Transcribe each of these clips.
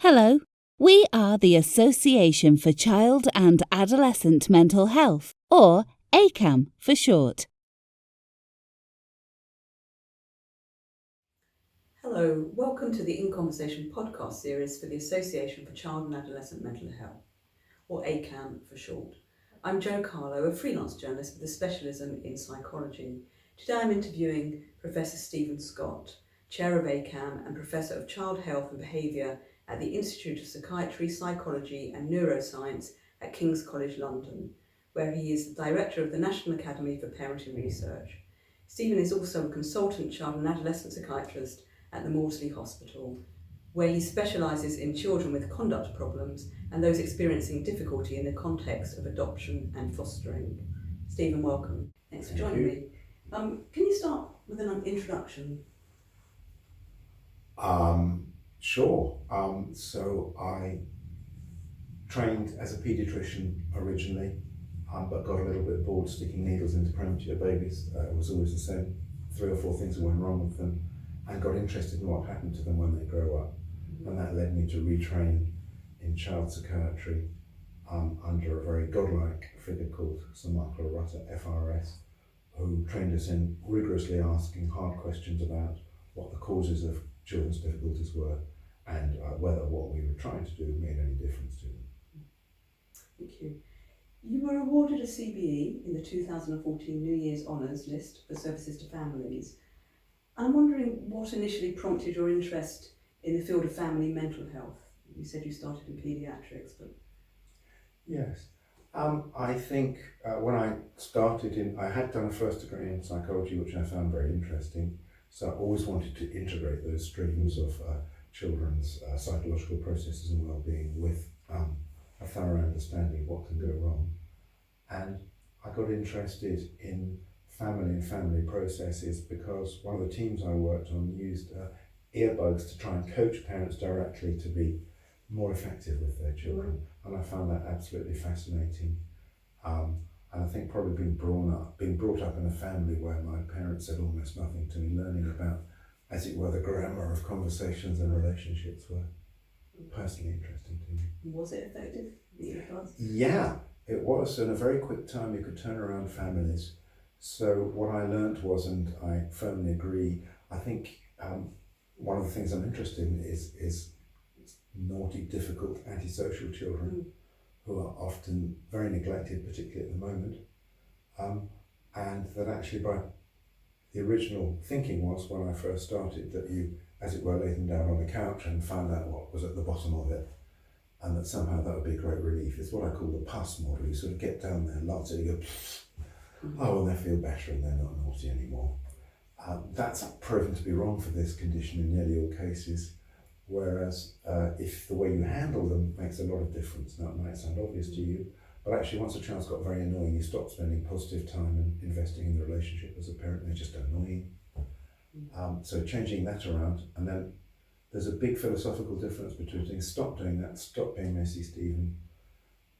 Hello, we are the Association for Child and Adolescent Mental Health, or ACAM for short. Hello, welcome to the In Conversation podcast series for the Association for Child and Adolescent Mental Health, or ACAM for short. I'm Jo Carlo, a freelance journalist with a specialism in psychology. Today I'm interviewing Professor Stephen Scott, Chair of ACAM and Professor of Child Health and Behaviour at the Institute of Psychiatry, Psychology and Neuroscience at King's College London, where he is the Director of the National Academy for Parenting Research. Stephen is also a consultant child and adolescent psychiatrist at the Maudsley Hospital, where he specialises in children with conduct problems and those experiencing difficulty in the context of adoption and fostering. Stephen, welcome. Thanks for joining me. Can you start with an introduction? Sure. So I trained as a paediatrician originally, but got a little bit bored sticking needles into premature babies. It was always the same 3 or 4 things that went wrong with them, and got interested in what happened to them when they grow up. And that led me to retrain in child psychiatry under a very godlike figure called Sir Michael Rutter, FRS, who trained us in rigorously asking hard questions about what the causes of children's difficulties were and whether what we were trying to do made any difference to them. Thank you. You were awarded a CBE in the 2014 New Year's Honours List for services to families. I'm wondering what initially prompted your interest in the field of family mental health. You said you started in paediatrics, but... Yes. I think when I started I had done a first degree in psychology, which I found very interesting. So I always wanted to integrate those streams of children's psychological processes and well-being with a thorough understanding of what can go wrong. And I got interested in family and family processes because one of the teams I worked on used earbuds to try and coach parents directly to be more effective with their children. And I found that absolutely fascinating. And I think probably being brought up in a family where my parents said almost nothing to me, learning about, as it were, the grammar of conversations and relationships were personally interesting to me. Was it effective? Yeah, it was. In a very quick time you could turn around families. So what I learned was, and I firmly agree, I think one of the things I'm interested in is naughty, difficult, antisocial children who are often very neglected, particularly at the moment, and that actually by the original thinking was when I first started that you, as it were, laid them down on the couch and found out what was at the bottom of it, and that somehow that would be a great relief. It's what I call the pus model. You sort of get down there, lots of you go, oh, and they feel better and they're not naughty anymore. That's proven to be wrong for this condition in nearly all cases. Whereas if the way you handle them makes a lot of difference. Now it might sound obvious to you, but actually once a child's got very annoying, you stop spending positive time and investing in the relationship as a parent. They're just annoying. So changing that around, and then there's a big philosophical difference between saying stop doing that, stop being messy, Stephen,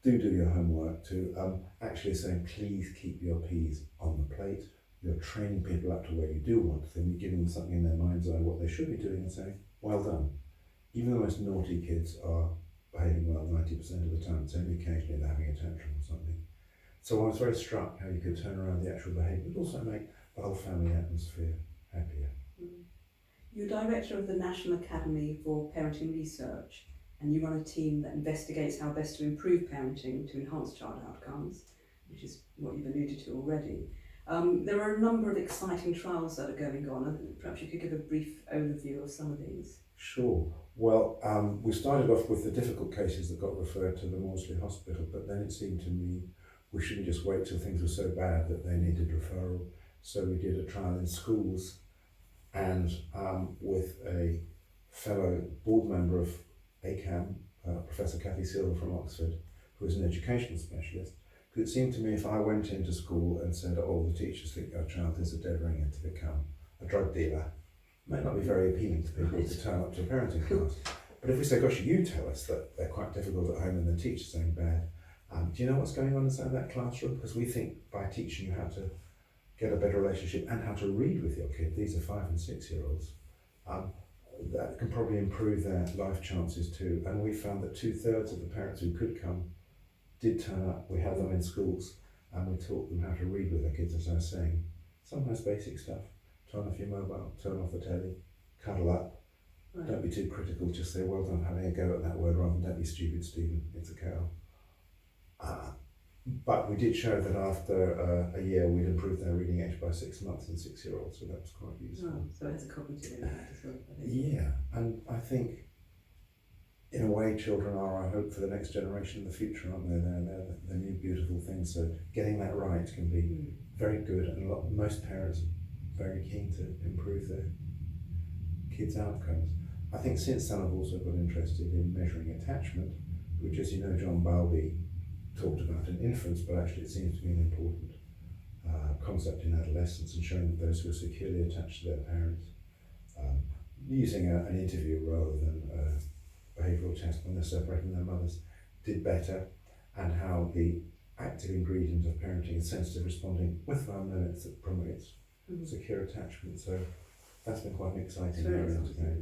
do your homework, to actually saying please keep your peas on the plate. You're training people up to where you do want them. You're giving them something in their mind's eye what they should be doing and saying well done. Even the most naughty kids are behaving well 90% of the time. It's only occasionally they're having a tantrum or something. So I was very struck how you could turn around the actual behaviour, but also make the whole family atmosphere happier. You're Director of the National Academy for Parenting Research, and you run a team that investigates how best to improve parenting to enhance child outcomes, which is what you've alluded to already. There are a number of exciting trials that are going on. Perhaps you could give a brief overview of some of these. Sure. Well, we started off with the difficult cases that got referred to the Maudsley Hospital, but then it seemed to me we shouldn't just wait till things were so bad that they needed referral. So we did a trial in schools, and with a fellow board member of ACAM, Professor Cathy Silver from Oxford, who is an educational specialist, because it seemed to me if I went into school and said, oh, the teachers think your child is a dead ringer to become a drug dealer, might not be very appealing to people to turn up to a parenting class. But if we say, gosh, you tell us that they're quite difficult at home and the teacher's saying bad, do you know what's going on inside that classroom? Because we think by teaching you how to get a better relationship and how to read with your kid, these are 5 and 6 year olds, that can probably improve their life chances too. And we found that 2/3 of the parents who could come did turn up. We had them in schools and we taught them how to read with their kids, as I was saying. Sometimes basic stuff. Turn off your mobile, turn off the telly, cuddle up. Right. Don't be too critical, just say, well done having a go at that word rather than don't be stupid, Stephen, it's a cow. But we did show that after a year we'd improved their reading age by 6 months in 6-year-olds, so that was quite useful. Oh, so it has a cognitive impact as well, I think. Yeah, and I think in a way children are our hope for the next generation of the future, aren't they? They're the new beautiful things, so getting that right can be very good, and most parents are very keen to improve their kids' outcomes. I think since then I've also got interested in measuring attachment, which, as you know, John Bowlby talked about in infants, but actually it seems to be an important concept in adolescence, and showing that those who are securely attached to their parents, using an interview rather than a behavioural test when they're separating their mothers, did better, and how the active ingredient of parenting is sensitive responding with firm limits that promotes secure attachment. So that's been quite an exciting area to go.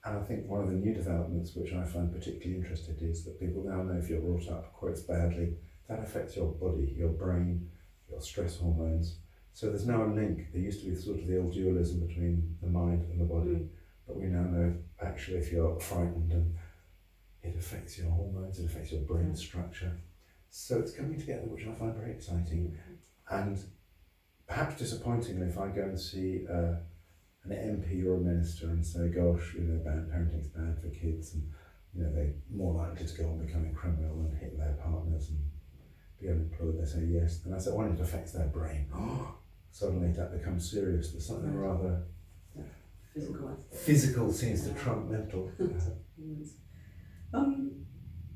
And I think one of the new developments which I find particularly interesting is that people now know if you're brought up quotes badly, that affects your body, your brain, your stress hormones. So there's now a link. There used to be sort of the old dualism between the mind and the body, but we now know actually if you're frightened, and it affects your hormones, it affects your brain structure. So it's coming together, which I find very exciting. And perhaps disappointingly, if I go and see an MP or a minister and say, gosh, bad parenting's bad for kids, and they're more likely to go on becoming criminal and hit their partners and be unemployed, they say yes. And I say, well, it affects their brain. Suddenly that becomes serious. There's something rather physical seems to trump mental.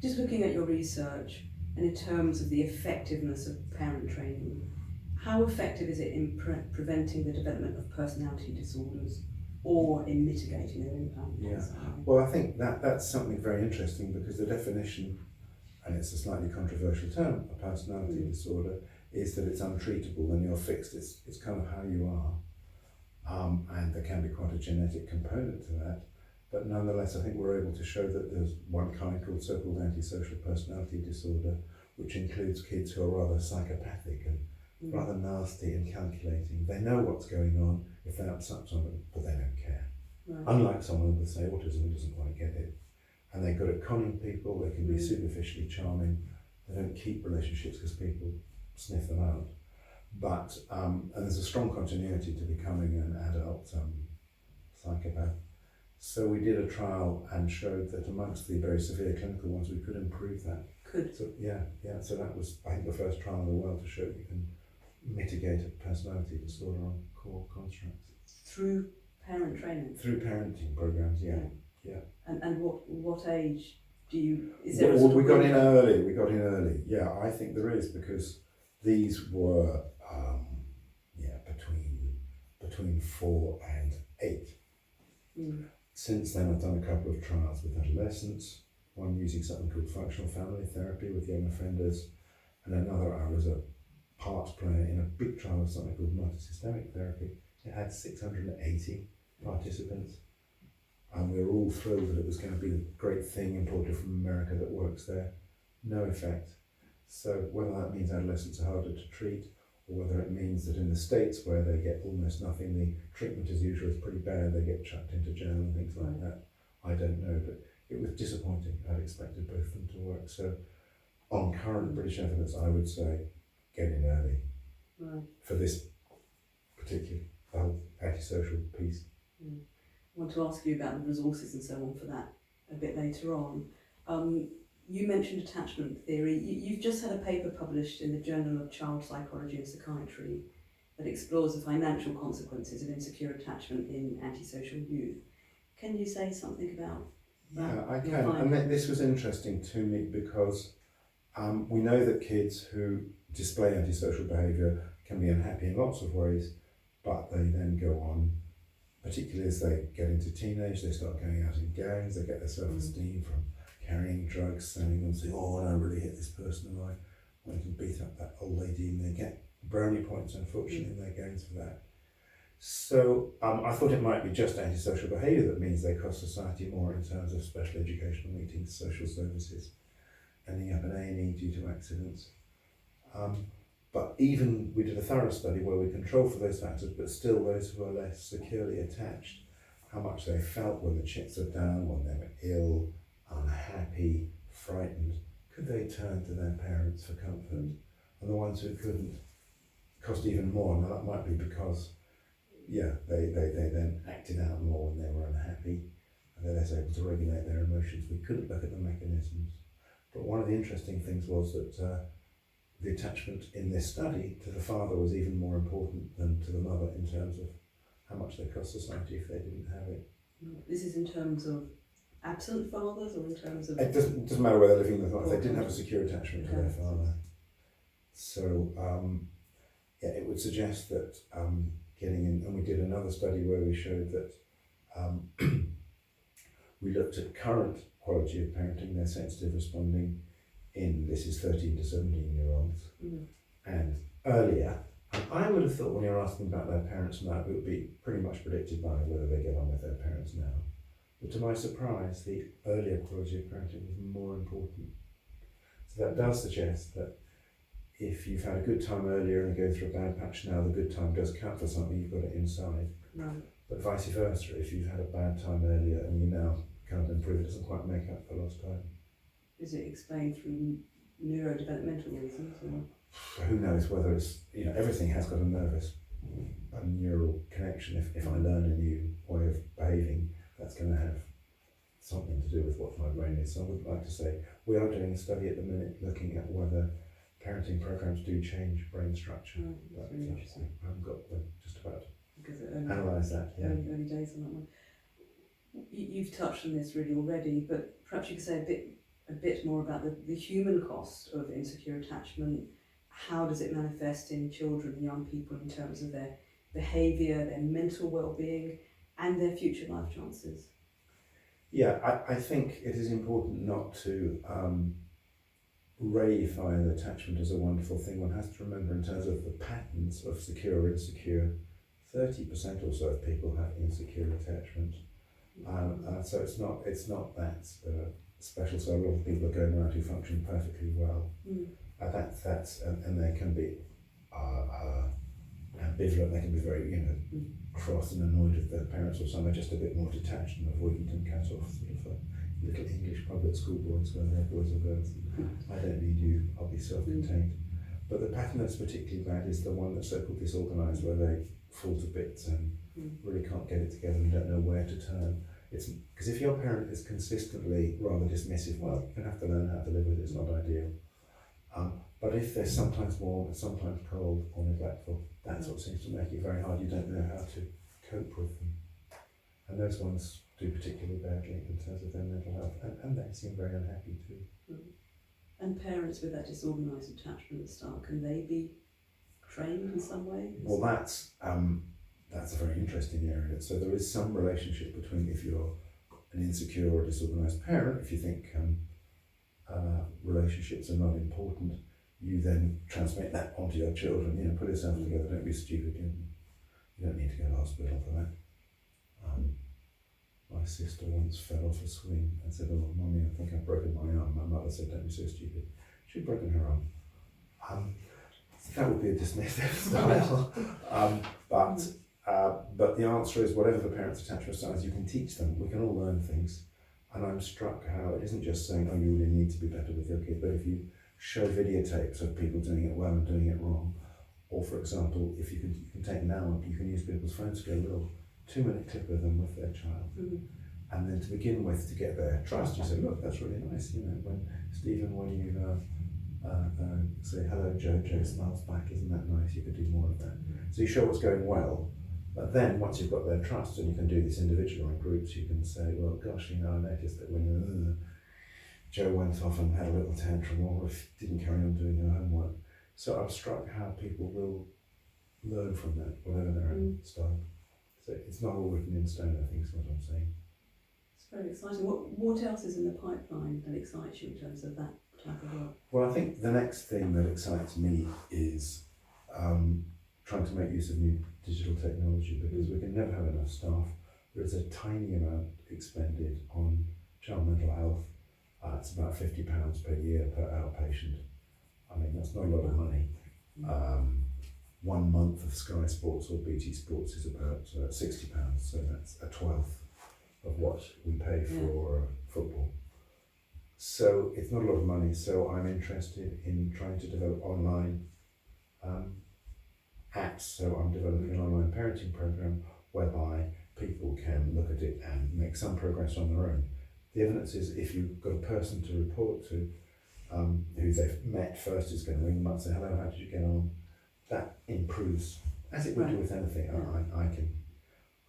Just looking at your research, and in terms of the effectiveness of parent training, how effective is it in preventing the development of personality disorders or in mitigating their impact? Yeah, well, I think that's something very interesting, because the definition, and it's a slightly controversial term, a personality disorder, is that it's untreatable and you're fixed. It's kind of how you are, and there can be quite a genetic component to that. But nonetheless, I think we're able to show that there's one kind called so-called antisocial personality disorder, which includes kids who are rather psychopathic and rather nasty and calculating. They know what's going on if they upset someone, but they don't care. Right. Unlike someone with, say, autism who doesn't quite get it. And they're good at conning people, they can be superficially charming, they don't keep relationships because people sniff them out. But, and there's a strong continuity to becoming an adult psychopath. So we did a trial and showed that amongst the very severe clinical ones, we could improve that. So, yeah. So that was, I think, the first trial in the world to show you can mitigate a personality disorder on core constructs. Through parent training? Through parenting programs, yeah. And what age do you, is there a we got in early. Yeah, I think there is, because these were between 4 and 8. Since then I've done a couple of trials with adolescents, one using something called functional family therapy with young offenders, and another I was a part player in a big trial of something called multisystemic therapy. It had 680 participants, and we were all thrilled that it was going to be the great thing imported from America that works there. No effect. So whether that means adolescents are harder to treat, or whether it means that in the States, where they get almost nothing, the treatment as usual is pretty bad, they get chucked into jail and things like that, I don't know, but it was disappointing. I'd expected both of them to work. So on current British evidence, I would say get in early for this particular antisocial piece. I want to ask you about the resources and so on for that a bit later on. You mentioned attachment theory. You've just had a paper published in the Journal of Child Psychology and Psychiatry that explores the financial consequences of insecure attachment in antisocial youth. Can you say something about that? Yeah, I can. And this was interesting to me because we know that kids who display antisocial behaviour can be unhappy in lots of ways, but they then go on, particularly as they get into teenage, they start going out in gangs, they get their self-esteem from carrying drugs, selling them, saying, oh, I don't really hit this person, and I went and beat up that old lady, and they get brownie points, unfortunately, in their gangs for that. So I thought it might be just antisocial behaviour that means they cost society more in terms of special educational meetings, social services, ending up in A&E due to accidents. But even we did a thorough study where we controlled for those factors, but still those who are less securely attached, how much they felt when the chips were down, when they were ill, unhappy, frightened, could they turn to their parents for comfort? And the ones who couldn't cost even more. Now that might be because, they then acted out more when they were unhappy and they're less able to regulate their emotions. We couldn't look at the mechanisms. But one of the interesting things was that the attachment in this study to the father was even more important than to the mother in terms of how much they cost society if they didn't have it. This is in terms of absent fathers or in terms of... It doesn't matter whether they're living with them, if they didn't have a secure attachment to their father. So, it would suggest that getting in, and we did another study where we showed that we looked at current quality of parenting, they're sensitive responding in, this is 13 to 17-year-olds, and earlier. And I would have thought when you're asking about their parents now, it would be pretty much predicted by whether they get on with their parents now. But to my surprise, the earlier quality of parenting was more important. So that does suggest that if you've had a good time earlier and go through a bad patch now, the good time does count for something, you've got it inside. Right. But vice versa, if you've had a bad time earlier and you now can't improve, it doesn't quite make up for lost time. Is it explained through neurodevelopmental reasons? Or? Who knows whether it's, everything has got a neural connection. If I learn a new way of behaving, that's going to have something to do with what my brain is. So I would like to say, we are doing a study at the minute looking at whether parenting programs do change brain structure. That's really interesting. I haven't got just about to analyse that. Early days on that one. You've touched on this really already, but perhaps you could say a bit more about the human cost of insecure attachment. How does it manifest in children and young people in terms of their behaviour, their mental well-being, and their future life chances? Yeah, I think it is important not to reify the attachment as a wonderful thing. One has to remember in terms of the patterns of secure or insecure, 30% or so of people have insecure attachment. So it's not that special. So a lot of people are going around who function perfectly well. That's and they can be ambivalent. They can be very cross and annoyed with their parents, or some are just a bit more detached and avoidant and cut off, sort of little English public school boys when they're boys or girls. I don't need you. I'll be self-contained. But the pattern that's particularly bad is the one that's so-called disorganised, where they fall to bits and really can't get it together and don't know where to turn. It's because if your parent is consistently rather dismissive, well, you're going to have to learn how to live with it. It's not ideal. But if they're sometimes warm, sometimes cold or neglectful, that's what seems to make it very hard. You don't know how to cope with them. And those ones do particularly badly in terms of their mental health, and they seem very unhappy too. And parents with that disorganised attachment at the start, can they be trained in some way? Well, that's a very interesting area. So there is some relationship between if you're an insecure or disorganised parent, if you think relationships are not important, you then transmit that onto your children. Put yourself together, don't be stupid. You don't need to go to hospital for that. My sister once fell off a swing and said, "Oh, Mummy, I think I've broken my arm." My mother said, "Don't be so stupid." She'd broken her arm. That would be a dismissive style. But the answer is, whatever the parents' attachment styles, you can teach them. We can all learn things. And I'm struck how it isn't just saying, "Oh, you really need to be better with your kid," but if you show videotapes of people doing it well and doing it wrong, or for example, if you can take now, you can use people's phones to get a little 2-minute clip of them with their child. And then to begin with, to get their trust, you say, "Look, that's really nice." When Stephen, when you say, "Hello, Joe," Joe smiles back, "Isn't that nice? You could do more of that." So you show what's going well, but then once you've got their trust, and you can do this individually or in groups, you can say, "Well, gosh, I noticed that when Joe went off and had a little tantrum, or didn't carry on doing her homework." So I'm struck how people will learn from that, whatever their own style. So it's not all written in stone, I think is what I'm saying. It's very exciting. What else is in the pipeline that excites you in terms of that type of work? Well, I think the next thing that excites me is trying to make use of new digital technology, because we can never have enough staff. There is a tiny amount expended on child mental health. It's about £50 per year per outpatient. I mean, that's not a lot of money. 1 month of Sky Sports or BT Sports is about £60, so that's a twelfth of what we pay for football. So it's not a lot of money, so I'm interested in trying to develop online apps. So I'm developing an online parenting program whereby people can look at it and make some progress on their own. The evidence is if you've got a person to report to who they've met first, is going to ring them up and say, hello, how did you get on? That improves, as it would do with anything.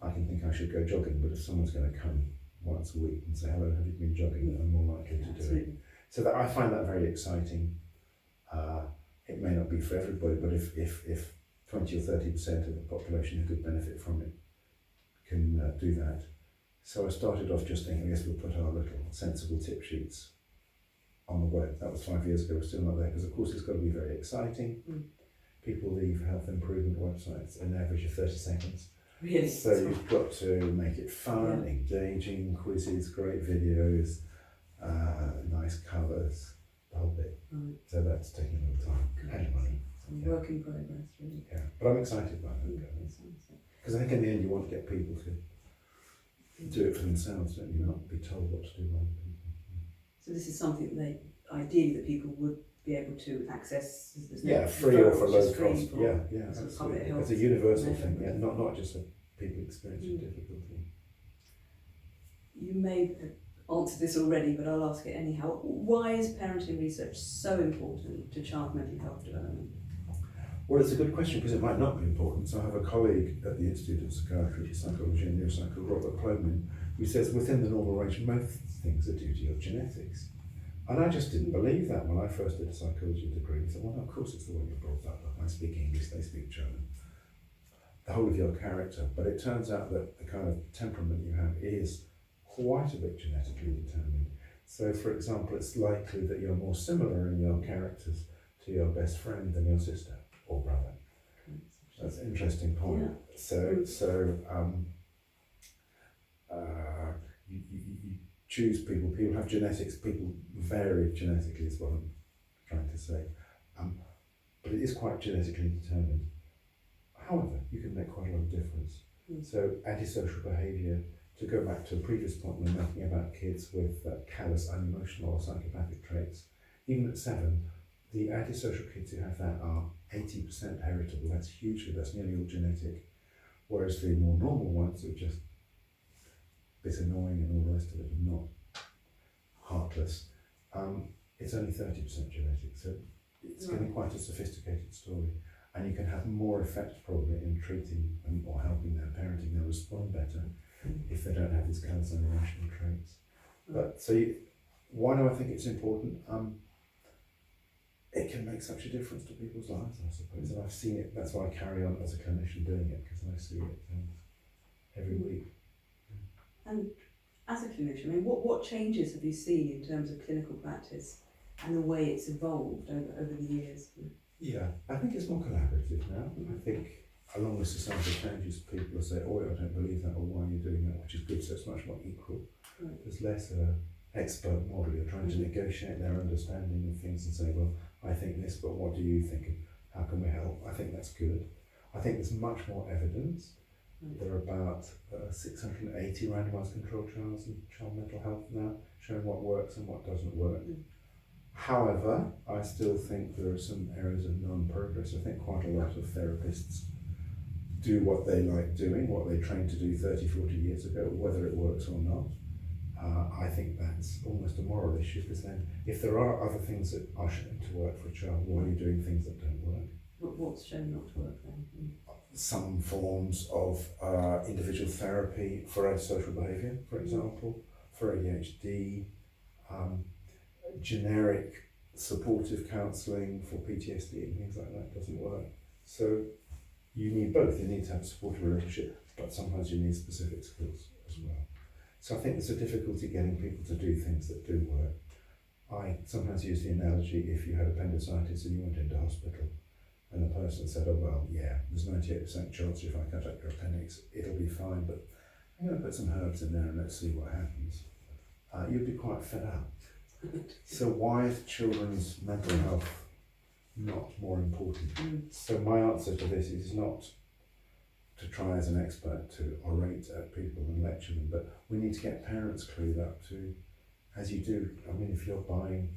I can think I should go jogging, but if someone's going to come once a week and say, hello, have you been jogging? I'm more likely to do it. So that I find that very exciting. It may not be for everybody, but if 20 or 30% of the population who could benefit from it can do that. So I started off just thinking, yes, we'll put our little sensible tip sheets on the web. That was 5 years ago, we're still not there, because of course it's got to be very exciting. People leave health improvement websites an average of 30 seconds. Really? So you've got to make it fun, engaging, quizzes, great videos, nice covers, the whole bit. So that's taking a little time and money. Work in progress, really. Yeah, but I'm excited about it. Because I think in the end you want to get people to do it for themselves, don't you? Not be told what to do by other people. So this is something that ideally that people would be able to access. Free or for low cost. For Absolutely. It's a universal thing. Yeah, not just for people experiencing difficulty. You may have answered this already, but I'll ask it anyhow. Why is parenting research so important to child mental health development? Well, it's a good question, because it might not be important. So I have a colleague at the Institute of Psychiatry, Psychology and Neuropsych, Robert Plomin, who says within the normal range, most things are due to your genetics. And I just didn't believe that when I first did a psychology degree. I thought, well, of course it's the way you're brought up. I speak English, they speak German. The whole of your character. But it turns out that the kind of temperament you have is quite a bit genetically determined. So, for example, it's likely that you're more similar in your characters to your best friend than your sister or brother. That's an interesting point. You choose people have genetics, people vary genetically is what I'm trying to say. But it is quite genetically determined. However, you can make quite a lot of difference. So antisocial behaviour, to go back to a previous point we were making about kids with callous, unemotional or psychopathic traits, even at 7, the antisocial kids who have that are 80% heritable. That's nearly all genetic. Whereas the more normal ones are just a bit annoying and all the rest of it, and not heartless. It's only 30% genetic, so it's getting quite a sophisticated story. And you can have more effect probably in treating or helping their parenting. They'll respond better if they don't have these callous and irrational traits. But why do I think it's important? It can make such a difference to people's lives, I suppose, and I've seen it. That's why I carry on as a clinician doing it, because I see it every week. And as a clinician, I mean, what changes have you seen in terms of clinical practice and the way it's evolved over the years? Yeah, I think it's more collaborative now. I think along with societal changes, people will say, oh, I don't believe that, or why are you doing that, which is good, so it's much more equal. There's less of an expert model. You're trying to negotiate their understanding of things and say, well, I think this, but what do you think? And how can we help? I think that's good. I think there's much more evidence. There are about 680 randomised controlled trials in child mental health now, showing what works and what doesn't work. However, I still think there are some areas of non-progress. I think quite a lot of therapists do what they like doing, what they trained to do 30, 40 years ago, whether it works or not. I think that's almost a moral issue, because then if there are other things that are shown to work for a child, why are you doing things that don't work? What's shown not to work then? Some forms of individual therapy for antisocial behaviour, for example, for ADHD, generic supportive counselling for PTSD and things like that doesn't work. So you need both. You need to have a supportive relationship, but sometimes you need specific skills as well. So I think there's a difficulty getting people to do things that do work. I sometimes use the analogy, if you had appendicitis and you went into hospital, And the person said, oh, well, yeah, there's 98% chance if I cut up your appendix, it'll be fine, but I'm going to put some herbs in there and let's see what happens. You'd be quite fed up. So why is children's mental health not more important? So my answer to this is not to try as an expert to orate at people and lecture them, but we need to get parents clued up to, as you do, I mean, if you're buying,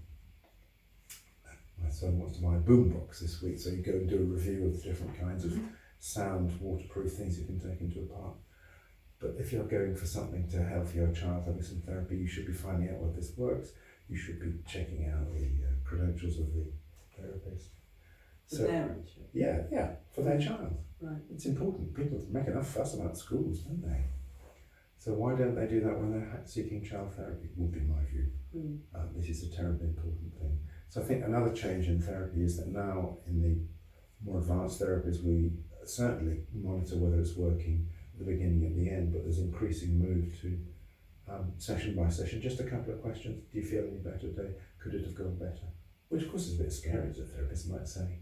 my son wants to buy a boombox this week, so you go and do a review of the different kinds of sound, waterproof things you can take into a park. But if you're going for something to help your child having some therapy, you should be finding out whether this works. You should be checking out the credentials of the therapist. The parents? Yeah, for their child. Right. It's important. People make enough fuss about schools, don't they? So why don't they do that when they're seeking child therapy, would be my view. This is a terribly important thing. So I think another change in therapy is that now in the more advanced therapies, we certainly monitor whether it's working at the beginning and the end, but there's increasing move to session by session, just a couple of questions. Do you feel any better today? Could it have gone better? Which of course is a bit scary as a therapist might say,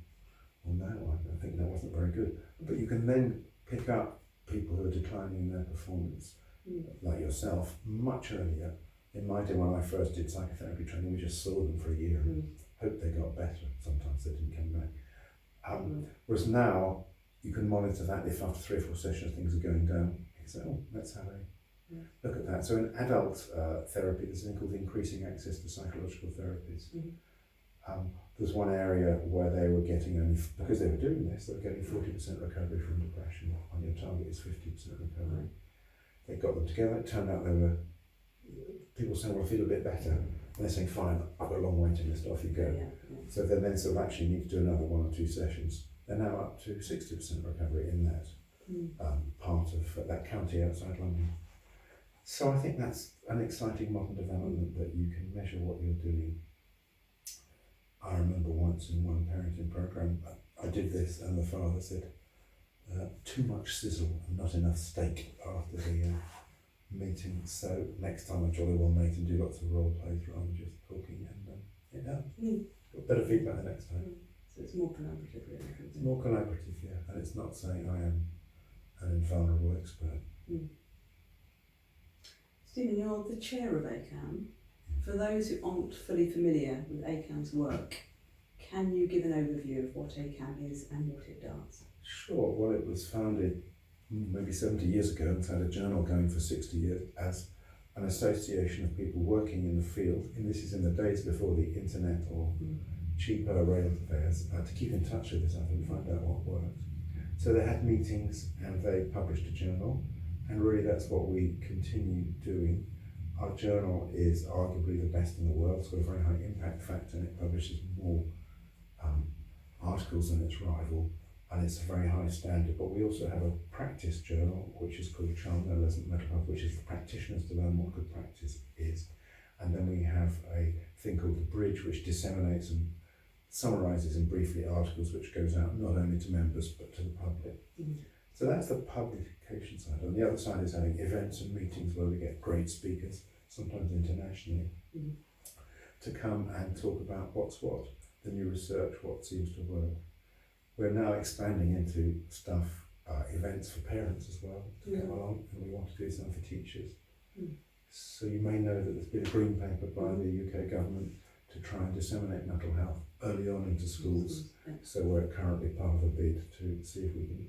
well no, I think that wasn't very good. But you can then pick up people who are declining in their performance, like yourself, much earlier. In my day when I first did psychotherapy training, we just saw them for a year and hoped they got better. Sometimes they didn't come back. Whereas now, you can monitor that if after 3 or 4 sessions things are going down. You say, oh, let's have a look at that. So in adult therapy, there's something called increasing access to psychological therapies. There's one area where they were getting only, because they were doing this, they were getting 40% recovery from depression. On your target is 50% recovery. They got them together. It turned out they were, people saying, well, I feel a bit better. And they're saying, fine, I've got a long waiting list, off you go. So then sort of actually need to do another 1 or 2 sessions. They're now up to 60% recovery in that part of that county outside London. So I think that's an exciting modern development that you can measure what you're doing. I remember once in one parenting program, I did this and the father said, too much sizzle and not enough steak after the meeting. So next time I jolly well mate and do lots of role plays rather than just talking, and got better feedback the next time. So it's more collaborative, really. It's more collaborative, yeah, and it's not saying I am an invulnerable expert. Stephen, you're the chair of ACAM. For those who aren't fully familiar with ACAM's work, can you give an overview of what ACAM is and what it does? Sure. Well, it was founded maybe 70 years ago and had a journal going for 60 years as an association of people working in the field, and this is in the days before the internet or cheaper rail fares, to keep in touch with this other and find out what worked. So they had meetings and they published a journal, and really that's what we continue doing. Our journal is arguably the best in the world. It's got a very high impact factor and it publishes more articles than its rival, and it's a very high standard. But we also have a practice journal which is called Child and Adolescent Mental Health, which is for practitioners to learn what good practice is. And then we have a thing called The Bridge, which disseminates and summarises and briefly articles which goes out not only to members but to the public. So that's the publication side. On the other side is having events and meetings where we get great speakers, sometimes internationally, to come and talk about what's what, the new research, what seems to work. We're now expanding into stuff, events for parents as well to come along, and we want to do some for teachers. So you may know that there's been a green paper by the UK government to try and disseminate mental health early on into schools. So we're currently part of a bid to see if we can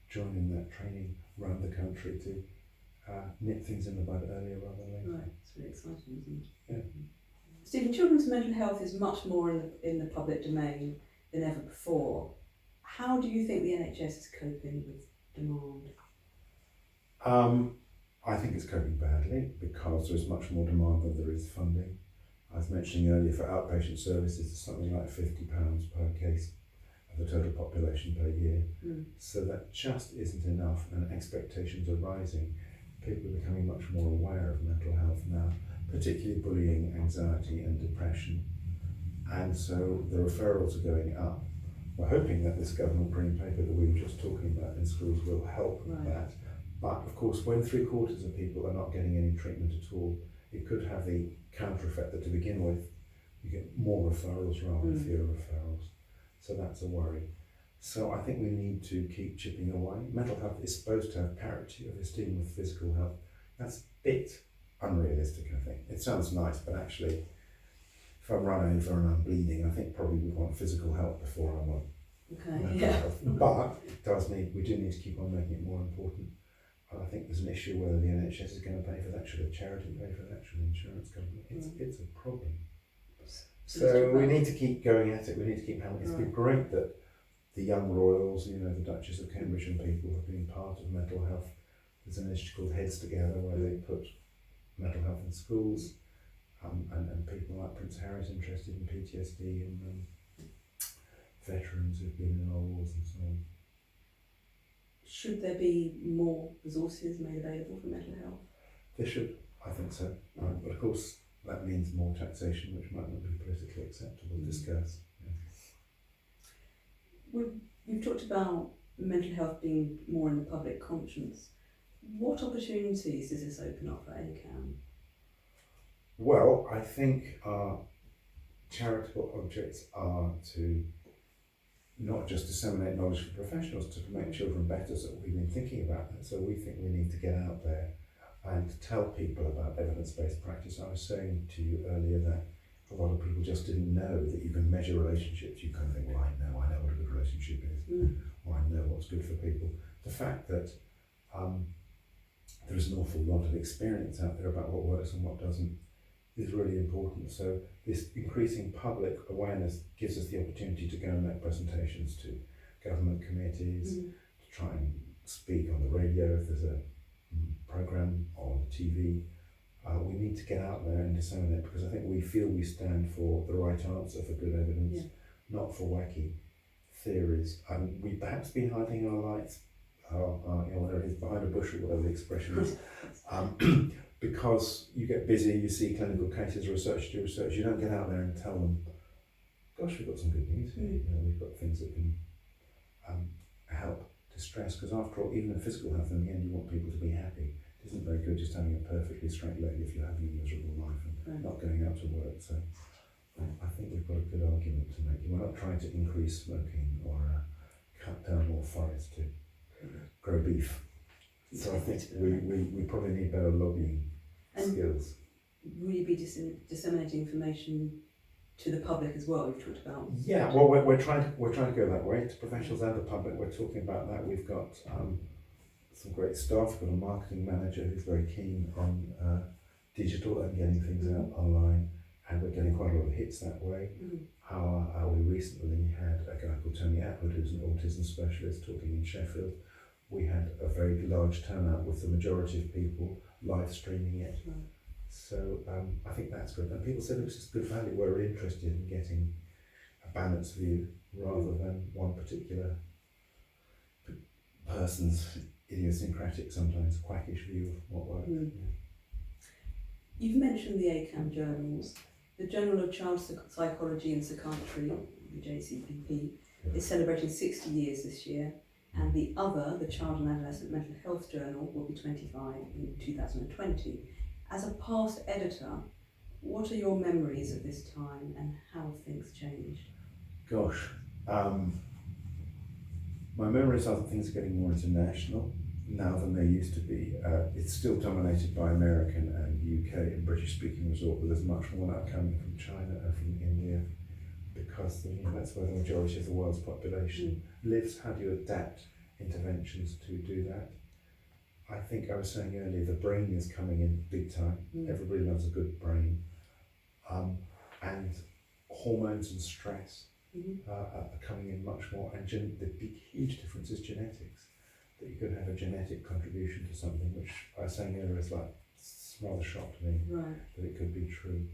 join in that training around the country to nip things in the bud earlier rather than later. Right, it's really exciting, isn't it? Yeah. Stephen, children's mental health is much more in the public domain than ever before. How do you think the NHS is coping with demand? I think it's coping badly because there is much more demand than there is funding. I was mentioning earlier for outpatient services, it's something like £50 per case of the total population per year. So that just isn't enough, and expectations are rising. People are becoming much more aware of mental health now, particularly bullying, anxiety and depression. And so the referrals are going up. We're hoping that this government green paper that we were just talking about in schools will help with that. But of course, when 3/4 of people are not getting any treatment at all, it could have the counter effect that to begin with, you get more referrals rather than fewer referrals. So that's a worry. So I think we need to keep chipping away. Mental health is supposed to have parity of esteem with physical health. That's a bit unrealistic, I think. It sounds nice, but actually, if I'm run over and I'm bleeding, I think probably we want physical health before I want mental health. But it does need, we do need to keep on making it more important. And I think there's an issue whether the NHS is going to pay for that, should a charity pay for that, should an insurance company? It's a problem. So we need to keep going at it, we need to keep having it. It's been great that the young royals, the Duchess of Cambridge and people have been part of mental health. There's an initiative called Heads Together where they put mental health in schools, and people like Prince Harry's interested in PTSD, and veterans who've been in our wars and so on. Should there be more resources made available for mental health? There should, I think so. But of course, that means more taxation, which might not be politically acceptable to discuss. We've talked about mental health being more in the public conscience. What opportunities does this open up for ACAM? Well, I think our charitable objects are to not just disseminate knowledge for professionals to make children better, so we've been thinking about that. So we think we need to get out there and tell people about evidence-based practice. I was saying to you earlier that a lot of people just didn't know that you can measure relationships. You kind of think, well, I know what a good relationship is, or I know what's good for people. The fact that there is an awful lot of experience out there about what works and what doesn't is really important. So this increasing public awareness gives us the opportunity to go and make presentations to government committees, to try and speak on the radio if there's a programme on TV. We need to get out there and disseminate, because I think we feel we stand for the right answer, for good evidence, not for wacky theories. We perhaps been hiding our lights, whatever it is, behind a bush or whatever the expression is, because you get busy, you see clinical cases, research, you don't get out there and tell them, gosh, we've got some good news here, we've got things that can help distress, because after all, even in physical health, in the end, you want people to be happy. It isn't very good just having a perfectly straight leg if you're having a miserable life and not going out to work. So I think we've got a good argument to make. We're not trying to increase smoking or cut down more forests to grow beef. So I think we probably need better lobbying skills. Will you be disseminating information to the public as well? You've talked about. Yeah, well, we're trying to go that way to professionals and the public. We're talking about that. We've got some great staff. We've got a marketing manager who's very keen on digital and getting things out online, and we're getting quite a lot of hits that way. We recently had a guy called Tony Atwood, who's an autism specialist, talking in Sheffield. We had a very large turnout with the majority of people live streaming it. So I think that's good. And people said it was just good value. We're interested in getting a balanced view rather than one particular person's idiosyncratic, sometimes quackish view of what works. You've mentioned the ACAM journals. The Journal of Child Psychology and Psychiatry, the JCPP, is celebrating 60 years this year, and the Child and Adolescent Mental Health Journal, will be 25 in 2020. As a past editor, what are your memories of this time and how have things changed? Gosh, my memories are that things are getting more international now than they used to be. It's still dominated by American and UK and British speaking resort, but there's much more now coming from China and from India, because that's where the majority of the world's population lives. How do you adapt interventions to do that? I think I was saying earlier, the brain is coming in big time. Everybody loves a good brain. And hormones and stress are coming in much more. And the big, huge difference is genetics. That you could have a genetic contribution to something, which I was saying earlier is rather shocked me that it could be true.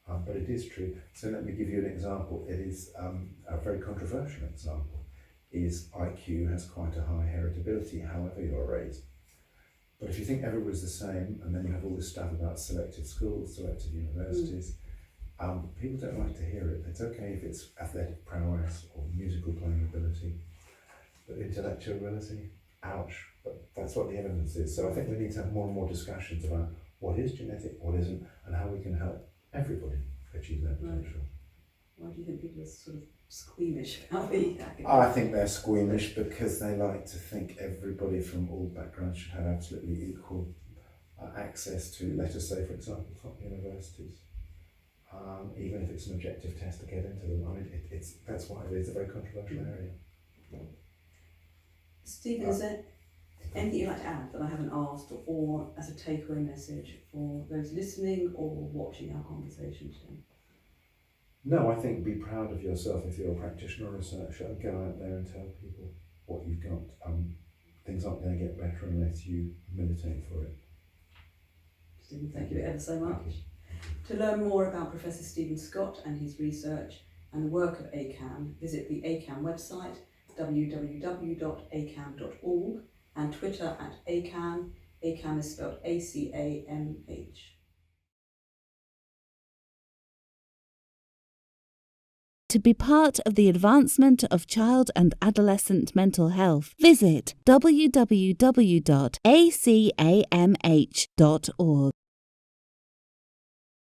But it is true. So let me give you an example. It is a very controversial example. Is IQ has quite a high heritability, however you're raised. But if you think everybody's the same, and then you have all this stuff about selective schools, selective universities, people don't like to hear it. It's okay if it's athletic prowess or musical playing ability, but intellectual ability, ouch. But that's what the evidence is. So I think we need to have more and more discussions about what is genetic, what isn't, and how we can help everybody achieve their potential. Why do you think people are sort of squeamish about the academic? I think they're squeamish because they like to think everybody from all backgrounds should have absolutely equal access to, let us say, for example, top universities. Even if it's an objective test to get into them. I mean, that's why it is a very controversial area. Stephen, is there anything you'd like to add that I haven't asked, or as a takeaway message for those listening or watching our conversation today? No, I think be proud of yourself if you're a practitioner or researcher, and go out there and tell people what you've got. Things aren't going to get better unless you militate for it. Stephen, thank you ever so much. To learn more about Professor Stephen Scott and his research and the work of ACAM, visit the ACAM website, www.acam.org, and Twitter at ACAM. ACAM is spelled ACAMH. To be part of the advancement of child and adolescent mental health, visit www.acamh.org.